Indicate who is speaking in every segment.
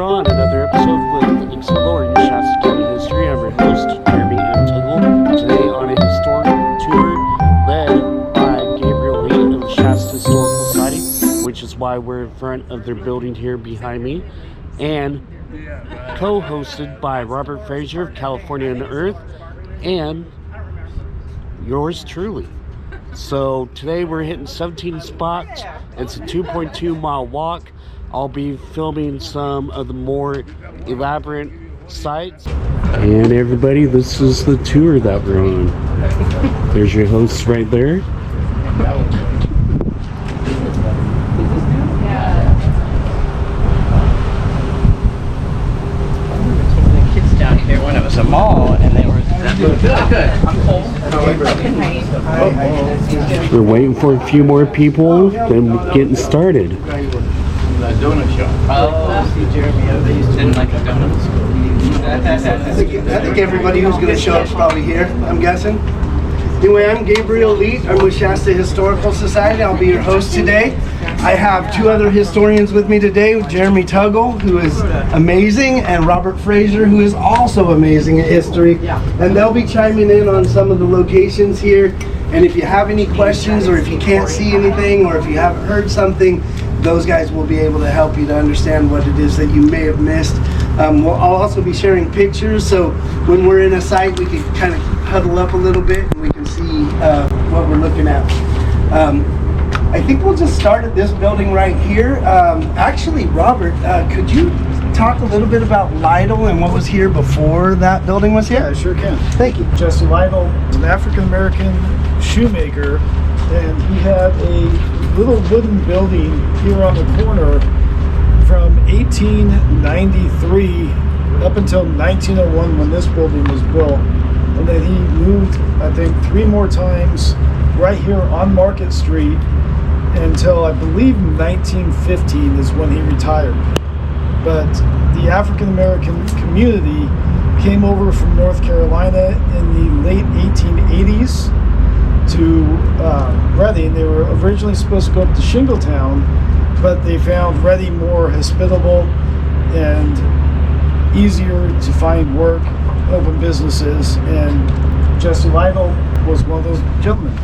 Speaker 1: On another episode with Exploring Shasta County History. I'm your host, Jeremy M. Tuggle. Today on a historic tour led by Gabriel Lee of the Shasta Historical Society, which is why we're in front of their building here behind me, and co-hosted by Robert Frazier of California and Earth, and yours truly. So today we're hitting 17 spots. It's a 2.2 mile walk. I'll be filming some of the more elaborate sites. And everybody, this is the tour that we're on. There's your hosts right there.
Speaker 2: The kids down here when it was a mall, and they were good. I'm cold.
Speaker 1: We're waiting for a few more people, then we're getting started.
Speaker 2: Donut shop. Oh, see, Jeremy, they didn't like the donuts.
Speaker 3: I think everybody who's going to show up is probably here, I'm guessing. Anyway, I'm Gabriel Lee. I'm with Shasta Historical Society. I'll be your host today. I have two other historians with me today, Jeremy Tuggle, who is amazing, and Robert Frazier, who is also amazing at history. And they'll be chiming in on some of the locations here. And if you have any questions, or if you can't see anything, or if you haven't heard something, those guys will be able to help you to understand what it is that you may have missed. I'll also be sharing pictures, so when we're in a site, we can kind of huddle up a little bit and we can see what we're looking at. I think we'll just start at this building right here. Actually, Robert, could you talk a little bit about Lytle and what was here before that building was here?
Speaker 4: Yeah, I sure can.
Speaker 3: Thank you.
Speaker 4: Jesse Lytle was an African-American shoemaker, and he had a little wooden building here on the corner from 1893 up until 1901 when this building was built. And then he moved, I think, 3 more times right here on Market Street until I believe 1915 is when he retired. But the African-American community came over from North Carolina in the late 1880s to Reading. They were originally supposed to go up to Shingletown, but they found Reading more hospitable and easier to find work, open businesses, and Jesse Lytle was one of those gentlemen.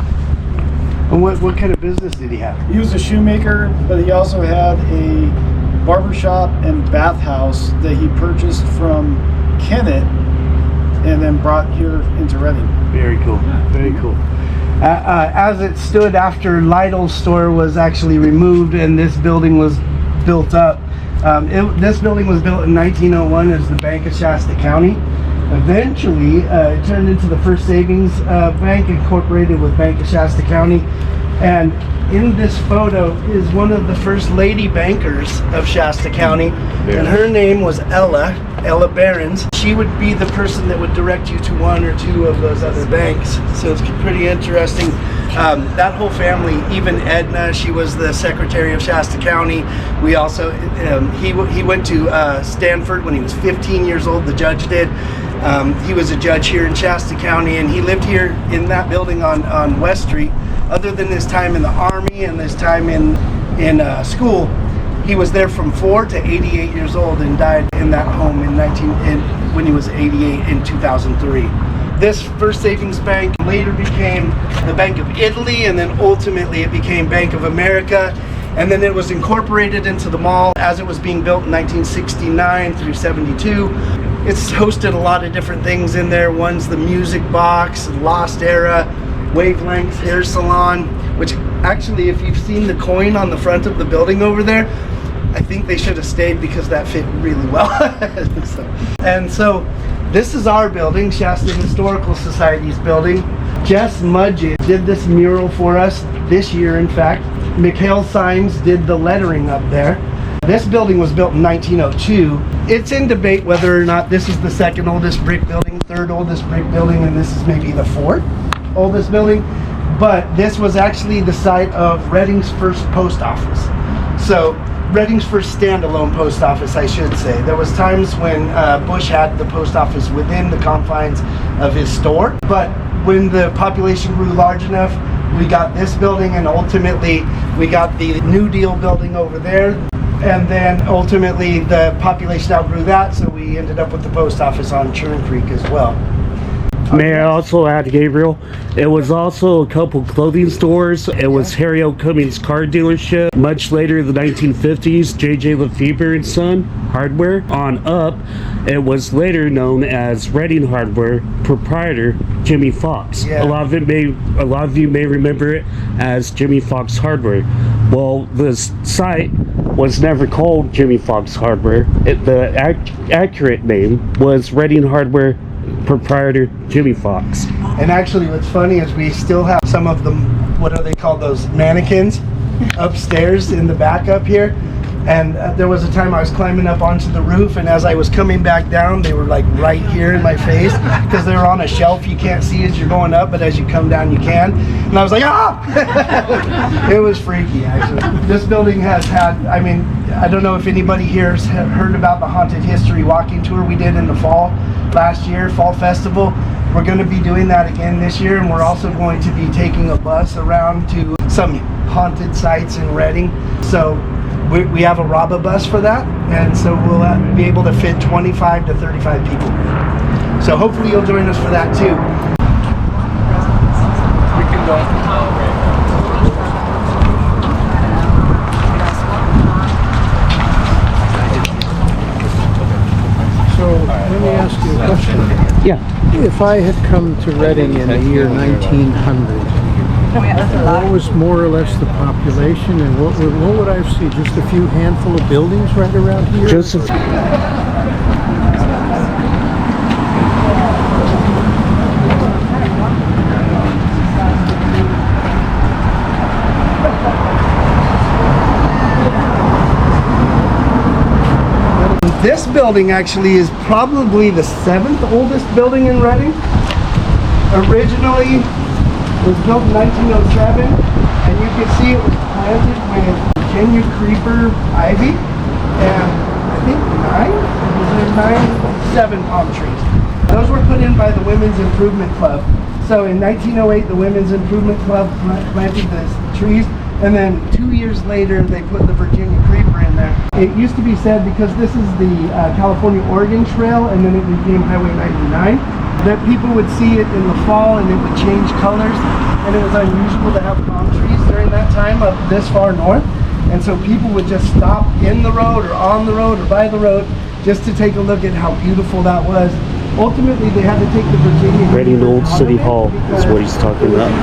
Speaker 3: And what kind of business did he have?
Speaker 4: He was a shoemaker, but he also had a barbershop and bathhouse that he purchased from Kennett and then brought here into Reading.
Speaker 3: Very cool. Very cool. As it stood after Lytle's store was actually removed and this building was built up, this building was built in 1901 as the Bank of Shasta County. Eventually, it turned into the First Savings Bank, incorporated with Bank of Shasta County. And in this photo is one of the first lady bankers of Shasta County, and her name was Ella Behrens. She would be the person that would direct you to one or two of those other banks. So it's pretty interesting. That whole family, even Edna, she was the secretary of Shasta County. We also, he went to Stanford when he was 15 years old, the judge did. He was a judge here in Shasta County, and he lived here in that building on West Street. Other than his time in the Army and his time in school, he was there from 4 to 88 years old and died in that home when he was 88 in 2003. This First Savings Bank later became the Bank of Italy, and then ultimately it became Bank of America, and then it was incorporated into the mall as it was being built in 1969 through 72. It's hosted a lot of different things in there. One's the Music Box, Lost Era, Wavelength Hair Salon, which actually, if you've seen the coin on the front of the building over there, I think they should have stayed because that fit really well. So this is our building, Shasta Historical Society's building. Jess Mudgett did this mural for us this year, in fact. Mikhail Symes did the lettering up there. This building was built in 1902. It's in debate whether or not this is the second oldest brick building, third oldest brick building, and this is maybe the fourth oldest building. But this was actually the site of Reading's first post office. So Reading's first standalone post office, I should say. There was times when Bush had the post office within the confines of his store, but when the population grew large enough, we got this building, and ultimately we got the New Deal building over there. And then ultimately the population outgrew that, so we ended up with the post office on Churn Creek as well.
Speaker 1: May I also add, Gabriel? It was also a couple clothing stores. It was Harry O. Cummings car dealership. Much later, the 1950s, J.J. Lefebvre and Son Hardware. On up, it was later known as Redding Hardware. Proprietor Jimmy Fox.
Speaker 3: Yeah.
Speaker 1: A lot of you may remember it as Jimmy Fox Hardware. Well, the site was never called Jimmy Fox Hardware. The accurate name was Redding Hardware. Proprietor Jimmy Fox.
Speaker 3: And actually what's funny is we still have some of them, what are they called, those mannequins upstairs in the back up here. And there was a time I was climbing up onto the roof, and as I was coming back down, they were like right here in my face because they were on a shelf you can't see as you're going up, but as you come down you can. And I was like, ah! It was freaky, actually. This building has had, I mean, I don't know if anybody here has heard about the Haunted History walking tour we did in the fall last year, Fall Festival. We're going to be doing that again this year, and we're also going to be taking a bus around to some haunted sites in Redding. So we have a RABA bus for that, and so we'll be able to fit 25 to 35 people. So hopefully you'll join us for that too.
Speaker 2: We can go.
Speaker 5: So let me ask you a question.
Speaker 1: Yeah.
Speaker 5: If I had come to Reading in the year 1900, what was more or less the population, and what would I see? Just a few handful of buildings right around here?
Speaker 1: Just a few.
Speaker 3: This building actually is probably the 7th oldest building in Reading. Originally, it was built in 1907, and you can see it was planted with Virginia creeper ivy, and I think 7 palm trees. Those were put in by the Women's Improvement Club. So in 1908, the Women's Improvement Club planted the trees, and then 2 years later, they put the Virginia creeper in there. It used to be said, because this is the California-Oregon Trail, and then it became Highway 99, that people would see it in the fall and it would change colors, and it was unusual to have palm trees during that time up this far north. And so people would just stop in the road or on the road or by the road just to take a look at how beautiful that was. Ultimately, they had to take the Virginia
Speaker 1: Reading Old City Hall is what he's talking about.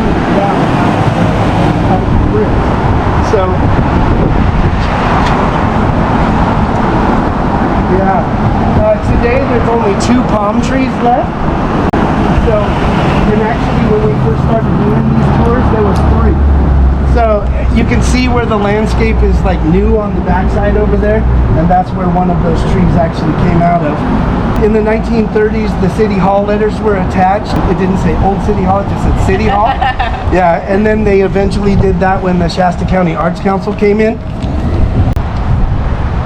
Speaker 3: So, yeah, today there's only 2 palm trees left. So, and actually when we first started doing these tours, there was 3. So you can see where the landscape is like new on the backside over there, and that's where one of those trees actually came out of. In the 1930s, the City Hall letters were attached. It didn't say Old City Hall, it just said City Hall. Yeah, and then they eventually did that when the Shasta County Arts Council came in.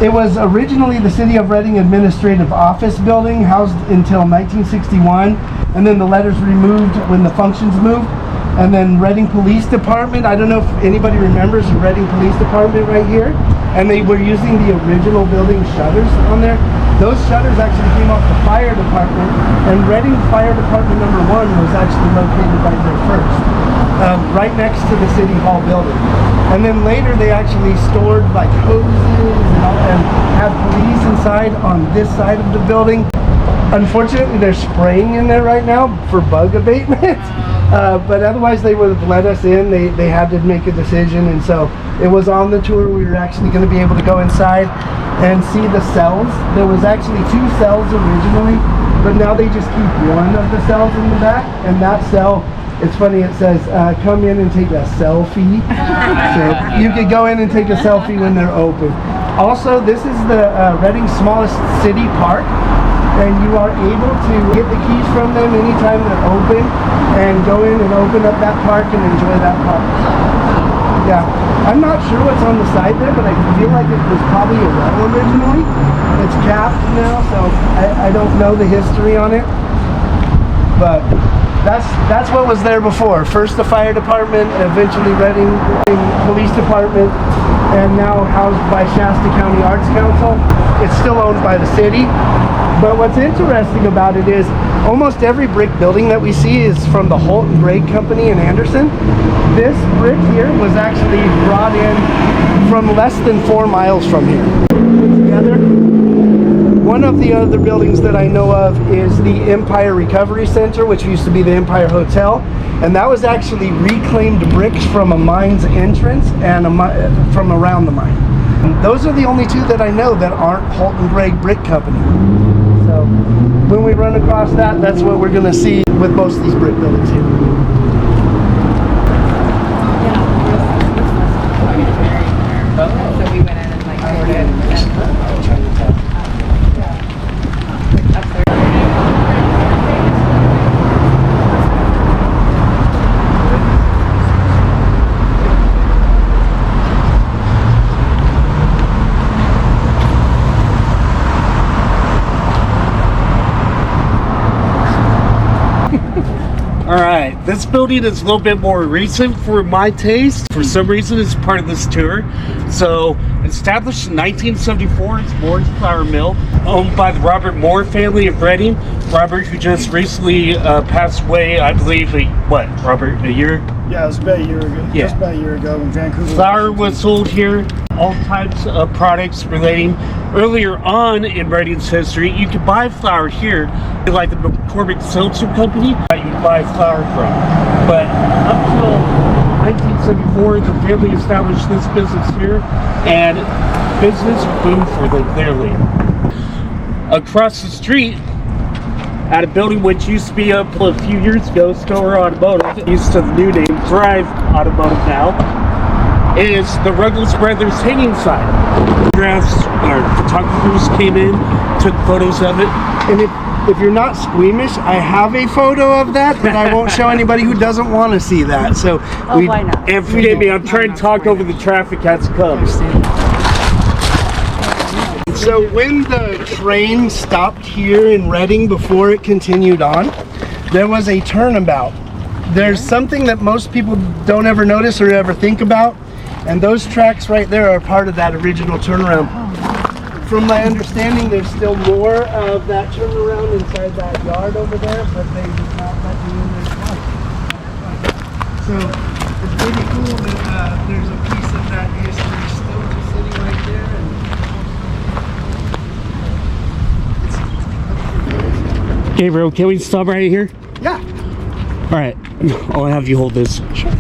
Speaker 3: It was originally the City of Reading Administrative Office building, housed until 1961, and then the letters removed when the functions moved. And then Reading Police Department, I don't know if anybody remembers the Reading Police Department right here, and they were using the original building shutters on there. Those shutters actually came off the fire department, and Reading Fire Department number 1 was actually located right there first, right next to the City Hall building. And then later they actually stored like hoses and had police inside on this side of the building. Unfortunately, they're spraying in there right now for bug abatement. But otherwise they would have let us in. They had to make a decision, and so it was on the tour. We were actually going to be able to go inside and see the cells. There was actually 2 cells originally, but now they just keep one of the cells in the back, and that cell, it's funny, it says come in and take a selfie. So you could go in and take a selfie when they're open. Also, this is the Reading's smallest city park, and you are able to get the keys from them anytime they're open and go in and open up that park and enjoy that park. Yeah, I'm not sure what's on the side there, but I feel like it was probably a well originally. It's capped now, so I don't know the history on it. But that's what was there before. First the fire department, eventually Reading Police Department, and now housed by Shasta County Arts Council. It's still owned by the city. But what's interesting about it is almost every brick building that we see is from the Holt and Gray Company in Anderson. This brick here was actually brought in from less than 4 miles from here. Put together. One of the other buildings that I know of is the Empire Recovery Center, which used to be the Empire Hotel, and that was actually reclaimed bricks from a mine's entrance and from around the mine. And those are the only two that I know that aren't Holt and Gray Brick Company. So when we run across that, that's what we're going to see with most of these brick buildings here.
Speaker 6: So we went in and like toured it.
Speaker 1: Alright, this building is a little bit more recent for my taste. For some reason, it's part of this tour. So, established in 1974, it's Moore's Flour Mill, owned by the Robert Moore family of Reading. Robert, who just recently passed away, I believe, Robert, a year?
Speaker 4: Yeah, it was about a year ago.
Speaker 1: Yeah.
Speaker 4: Just about a year ago in Vancouver.
Speaker 1: Flour was sold here, all types of products relating. Earlier on in Reading's history, you could buy flour here, like the McCormick Seltzer Company, that you buy flour from. But up till 1974, the family established this business here, and business boomed for them clearly. Across the street, at a building which used to be up a few years ago, Stower Automotive, used to the new name Drive Automotive now, is the Ruggles Brothers hanging sign. Photographers came in, took photos of it.
Speaker 3: And if you're not squeamish, I have a photo of that, but I won't show anybody who doesn't want to see that. So
Speaker 6: Why not?
Speaker 1: And forgive me, I'm trying to talk over the traffic as it comes.
Speaker 3: So when the train stopped here in Reading before it continued on, there was a turnabout. There's something that most people don't ever notice or ever think about, and those tracks right there are part of that original turnaround. From my understanding, there's still more of that turnaround inside that yard over there, but they did not let me in there twice. So it's pretty cool that there's a piece of that history still just sitting right there. And
Speaker 1: Gabriel, can we stop right here?
Speaker 3: yeah.
Speaker 1: Alright, I'll have you hold this. Sure.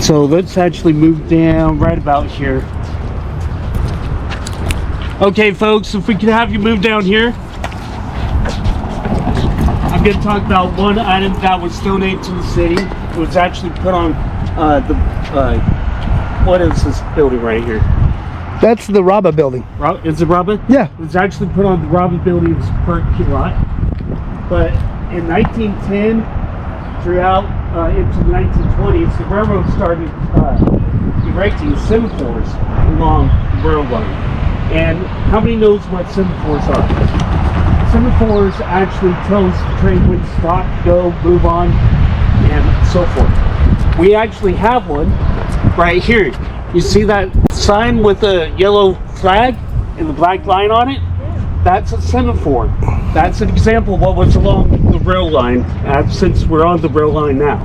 Speaker 1: So let's actually move down right about here. Okay folks, if we could have you move down here. I'm going to talk about one item that was donated to the city. It was actually put on what is this building right here?
Speaker 3: That's the Rabba building.
Speaker 1: Is it Robin?
Speaker 3: Yeah.
Speaker 1: It was actually put on the Robin Building's parking lot. But in 1910, throughout into the 1920s, the railroad started erecting semaphores along the railroad line. And how many knows what semaphores are? Semaphores actually tells the train when to stop, go, move on, and so forth. We actually have one right here. You see that sign with the yellow flag and the black line on it? That's a semaphore. That's an example of what was along the rail line, since we're on the rail line now.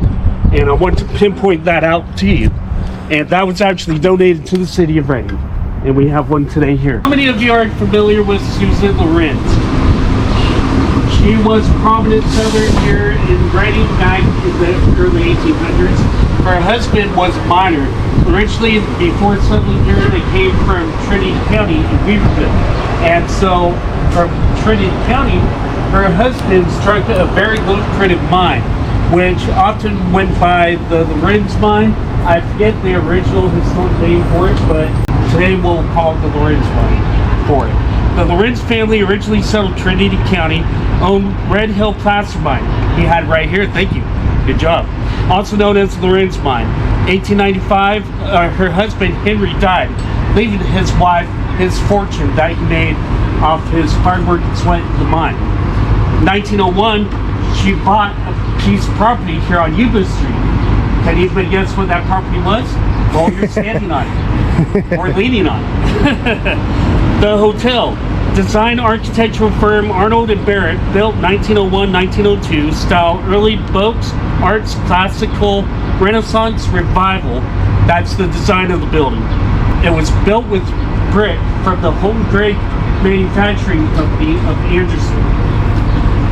Speaker 1: And I want to pinpoint that out to you. And that was actually donated to the city of Reading. And we have one today here. How many of you are familiar with Susan Lorenz? She was a prominent settler here in Reading back in the early 1800s. Her husband was a miner. Originally, before settling here, they came from Trinity County in Weaverville. And so, from Trinity County, her husband struck a very lucrative mine, which often went by the Lorenz mine. I forget the original historic name for it, but today we'll call it the Lorenz mine for it. The Lorenz family originally settled Trinity County, owned Red Hill Placer Mine. He had it right here, thank you. Good job. Also known as the Lorenz Mine. 1895, her husband Henry died, leaving his wife his fortune that he made off his hard work and sweat in the mine. In 1901, she bought a piece of property here on Yuba Street. Can anybody guess what that property was? Well, you're standing on it. We're leaning on it. The hotel, design architectural firm Arnold and Barrett, built 1901-1902, style early Baroque arts, classical, Renaissance revival. That's the design of the building. It was built with brick from the home brick manufacturing company of Anderson.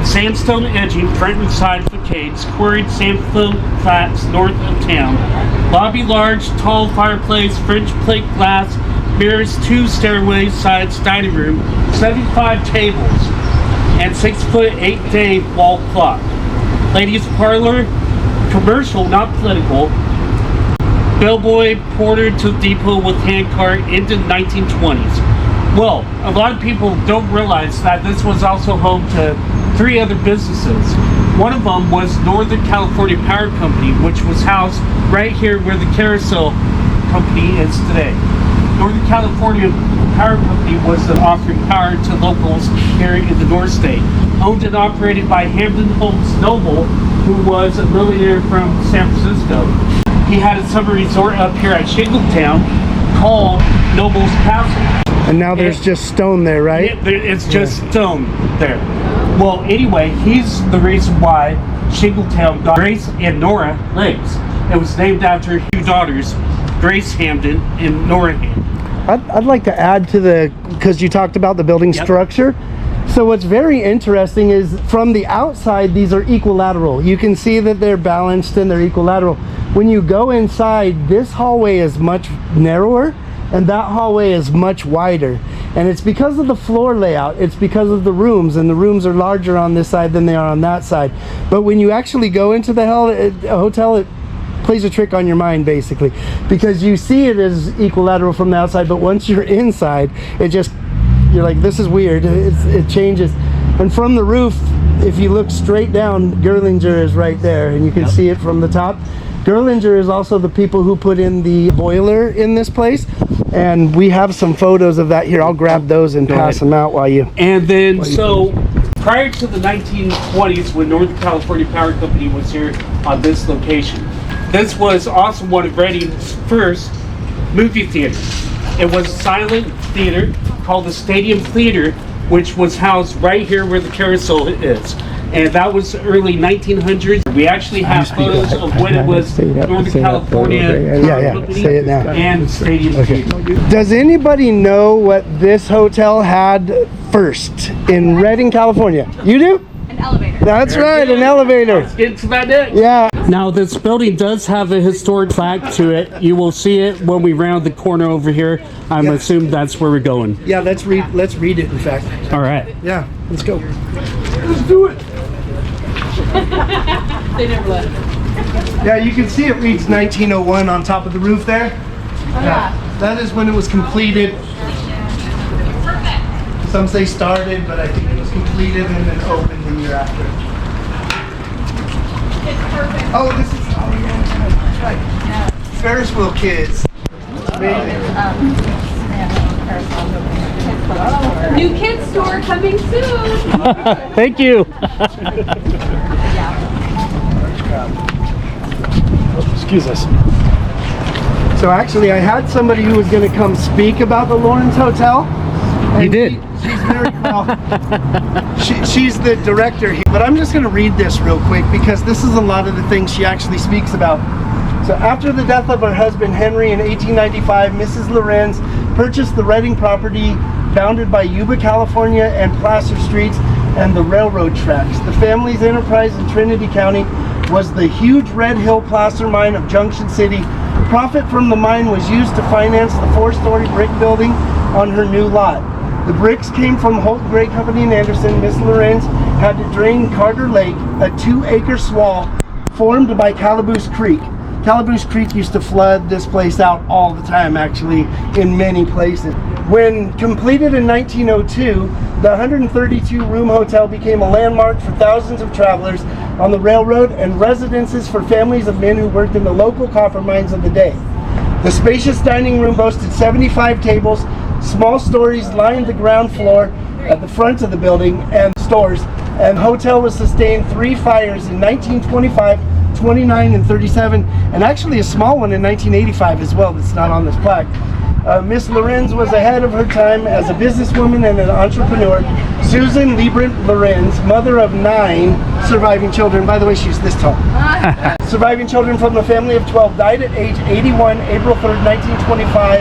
Speaker 1: Sandstone edging, front and side facades, quarried sandstone flats north of town. Lobby large, tall fireplace, French plate glass, mirrors, 2 stairways, sides, dining room, 75 tables, and 6'8" day wall clock. Ladies parlor, commercial, not political. Bellboy porter to depot with handcart into 1920s. Well, a lot of people don't realize that this was also home to 3 other businesses. One of them was Northern California Power Company, which was housed right here where the Carousel Company is today. Northern California Power Company was offering power to locals here in the North State. Owned and operated by Hampton Holmes Noble, who was a millionaire from San Francisco. He had a summer resort up here at Shingletown called Noble's Castle.
Speaker 3: And now there's just stone there, right?
Speaker 1: Yeah, it's just stone there. Well, anyway, he's the reason why Shingletown got Grace and Nora Lakes. It was named after 2 daughters, Grace Hamden and Nora Hamden.
Speaker 3: I'd like to add to because you talked about the building structure. So what's very interesting is from the outside, these are equilateral. You can see that they're balanced and they're equilateral. When you go inside, this hallway is much narrower and that hallway is much wider. And it's because of the floor layout. It's because of the rooms, and the rooms are larger on this side than they are on that side. But when you actually go into the hotel, it plays a trick on your mind, basically, because you see it as equilateral from the outside, but once you're inside, you're like, this is weird. It changes. And from the roof, if you look straight down, Gerlinger is right there, and you can see it from the top. Gerlinger is also the people who put in the boiler in this place, and we have some photos of that here. I'll grab those and pass them out while you...
Speaker 1: And then, prior to the 1920s, when Northern California Power Company was here on this location, this was also one of Redding's first movie theaters. It was a silent theater called the Stadium Theater, which was housed right here where the Carousel is. And that was early 1900s. We actually have photos of when it was Northern California Power Company
Speaker 3: say it now.
Speaker 1: and Stadium Theater.
Speaker 3: Does anybody know what this hotel had first in Redding, California? You do?
Speaker 6: An elevator.
Speaker 3: That's right, an elevator.
Speaker 1: Let's get to that next.
Speaker 3: Yeah.
Speaker 1: Now this building does have a historic plaque to it. You will see it when we round the corner over here. I'm assuming that's where we're going.
Speaker 3: Yeah, let's read it, in fact.
Speaker 1: All right.
Speaker 3: Yeah, let's go. Let's do it.
Speaker 6: They never let.
Speaker 3: Yeah, you can see it reads 1901 on top of the roof there. Yeah. That is when it was completed. Some say started, but I think it was completed and then opened the year after.
Speaker 6: It's perfect.
Speaker 3: Oh, this is, that's right. Ferris wheel kids.
Speaker 6: New kids store coming soon.
Speaker 1: Thank you.
Speaker 4: Excuse us.
Speaker 3: So actually, I had somebody who was going to come speak about the Lawrence Hotel.
Speaker 1: You did.
Speaker 3: She's very well. She's the director here. But I'm just going to read this real quick because this is a lot of the things she actually speaks about. So after the death of her husband Henry in 1895, Mrs. Lorenz purchased the Redding property bounded by Yuba, California and Placer Streets and the railroad tracks. The family's enterprise in Trinity County was the huge Red Hill placer mine of Junction City. Profit from the mine was used to finance the 4-story brick building on her new lot. The bricks came from Holt Gray Company in Anderson. Miss Lorenz had to drain Carter Lake, a 2-acre swale formed by Calaboose Creek. Calaboose Creek used to flood this place out all the time, actually, in many places. When completed in 1902, the 132-room hotel became a landmark for thousands of travelers on the railroad and residences for families of men who worked in the local copper mines of the day. The spacious dining room boasted 75 tables. Small stories lined the ground floor at the front of the building and stores, and the hotel was sustained 3 fires in 1925, 29, and 37, and actually a small one in 1985 as well that's not on this plaque. Miss Lorenz was ahead of her time as a businesswoman and an entrepreneur. Susan Liebrandt Lorenz, mother of 9 surviving children. By the way, she's this tall. Surviving children from a family of 12, died at age 81, April 3rd, 1925.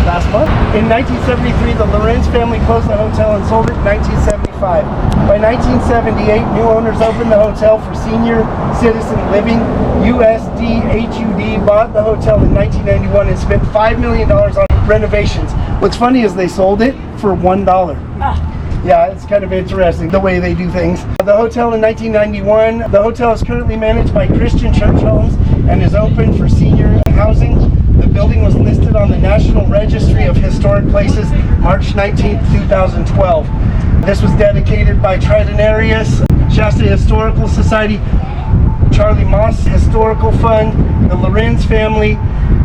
Speaker 3: Last month. In 1973, the Lorenz family closed the hotel and sold it in 1975. By 1978, new owners opened the hotel for senior citizen living. USD-HUD bought the hotel in 1991 and spent $5 million on renovations. What's funny is they sold it for $1. Yeah, it's kind of interesting the way they do things. The hotel in 1991, the hotel is currently managed by Christian Church Homes and is open for senior housing. The building was listed on the National Registry of Historic Places March 19, 2012. This was dedicated by Tridentarius, Shasta Historical Society, Charlie Moss Historical Fund, the Lorenz family,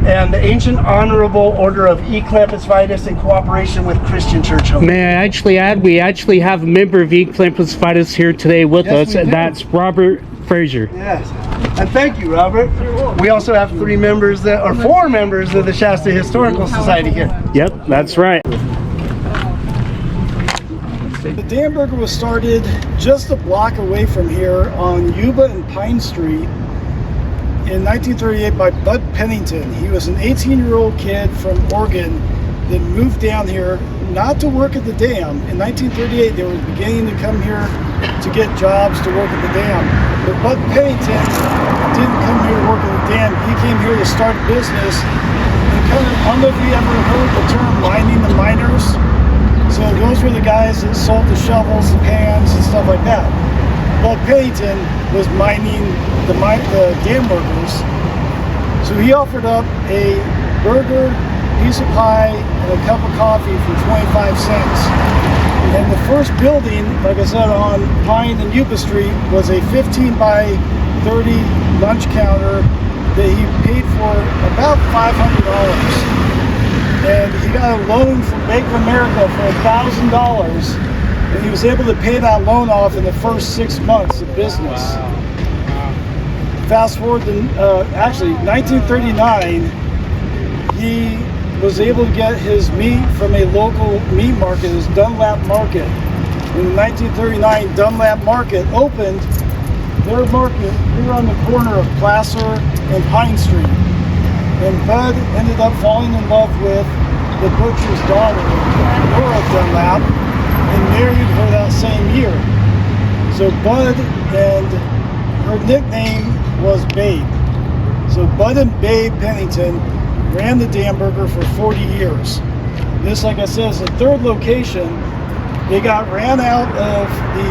Speaker 3: and the Ancient Honorable Order of E. Clampus Vitus in cooperation with Christian Church Homes.
Speaker 1: May I actually add, we actually have a member of E. Clampus Vitus here today with
Speaker 3: Yes,
Speaker 1: us,
Speaker 3: we
Speaker 1: and
Speaker 3: do.
Speaker 1: that's Robert Frazier.
Speaker 3: Yes, and thank you, Robert. We also have 4 members of the Shasta Historical Society here.
Speaker 1: Yep, that's right.
Speaker 4: The Damburger was started just a block away from here on Yuba and Pine Street in 1938 by Bud Pennington. He was an 18-year-old kid from Oregon that moved down here not to work at the dam. In 1938, they were beginning to come here to get jobs to work at the dam. But Bud Pennington didn't come here to work at the dam. He came here to start a business. And kind of, I don't know if you ever heard the term mining the miners. So those were the guys that sold the shovels and pans and stuff like that. Bud Pennington was mining the Damburgers. So he offered up a burger, piece of pie, and a cup of coffee for 25 cents. And the first building, like I said, on Pine and Yuba Street was a 15 by 30 lunch counter that he paid for about $500. And he got a loan from Bank of America for $1,000, and he was able to pay that loan off in the first 6 months of business. Fast forward to actually 1939, he was able to get his meat from a local meat market, his Dunlap Market. In 1939, Dunlap Market opened their market here on the corner of Placer and Pine Street. And Bud ended up falling in love with the butcher's daughter, Laura Dunlap, and married her that same year. So Bud, and her nickname was Babe. So Bud and Babe Pennington ran the Damburger for 40 years. This, like I said, is the 3rd location. They got ran out of the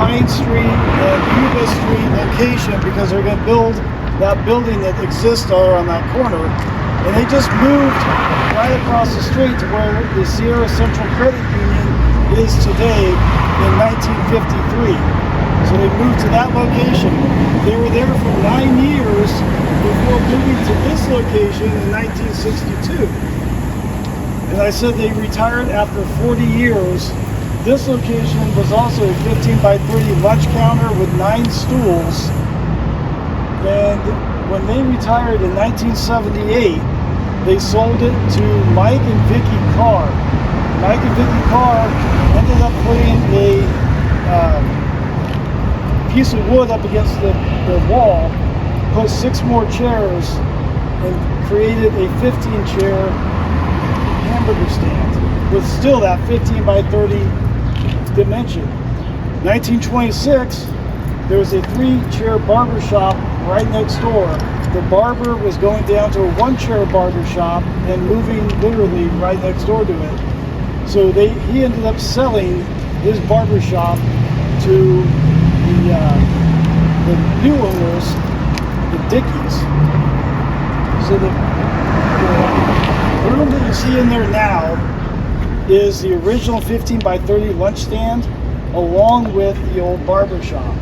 Speaker 4: Pine Street and Yuba Street location because they're going to build that building that exists on that corner, and they just moved right across the street to where the Sierra Central Credit Union is today in 1953. So they moved to that location. They were there for 9 years before moving to this location in 1962. And I said they retired after 40 years. This location was also a 15 by 30 lunch counter with 9 stools. And when they retired in 1978, they sold it to Mike and Vicky Carr. Mike and Vicky Carr ended up putting a piece of wood up against the wall, put 6 more chairs, and created a 15-chair hamburger stand with still that 15 by 30 dimension. 1926, there was a 3-chair barber shop right next door. The barber was going down to a 1-chair barber shop and moving literally right next door to it. So he ended up selling his barber shop to the new owners, the Dickies. So the room that you see in there now is the original 15 by 30 lunch stand along with the old barber shop.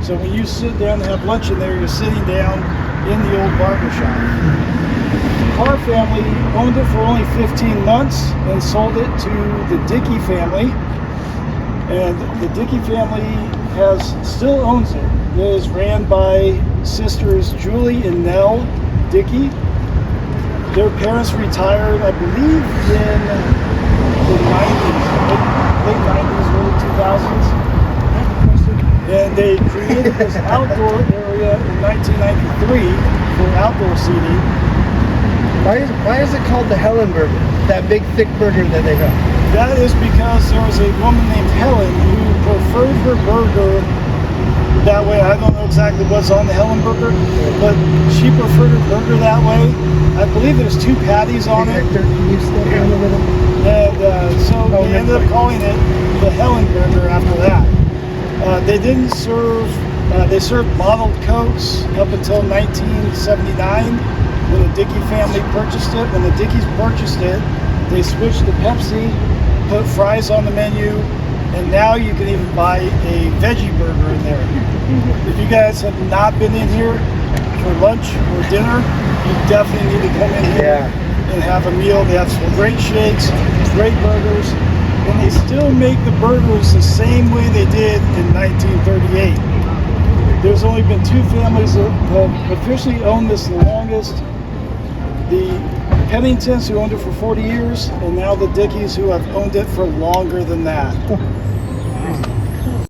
Speaker 4: So when you sit down and have lunch in there, you're sitting down in the old barber shop. The Carr family owned it for only 15 months and sold it to the Dickey family. And the Dickey family still owns it. It is ran by sisters Julie and Nell Dickey. Their parents retired, I believe, in the 90s, late 90s, early 2000s. And they created this outdoor area in 1993 for outdoor seating.
Speaker 3: Why is it called the Helen burger? That big thick burger that they got.
Speaker 4: That is because there was a woman named Helen who preferred her burger that way. I don't know exactly what's on the Helen burger, but she preferred her burger that way. I believe there's 2 patties on it.
Speaker 3: Hector, can you step in a little?
Speaker 4: And so they ended up calling it the Helen burger after that. They didn't serve, they served bottled Cokes up until 1979 when the Dickey family purchased it. When the Dickeys purchased it, they switched to Pepsi, put fries on the menu, and now you can even buy a veggie burger in there. If you guys have not been in here for lunch or dinner, you definitely need to come in here and have a meal. They have some great shakes, great burgers, and they still make the burgers the same way they did in 1938. There's only been 2 families that have officially owned this the longest. The Penningtons, who owned it for 40 years, and now the Dickeys, who have owned it for longer than that.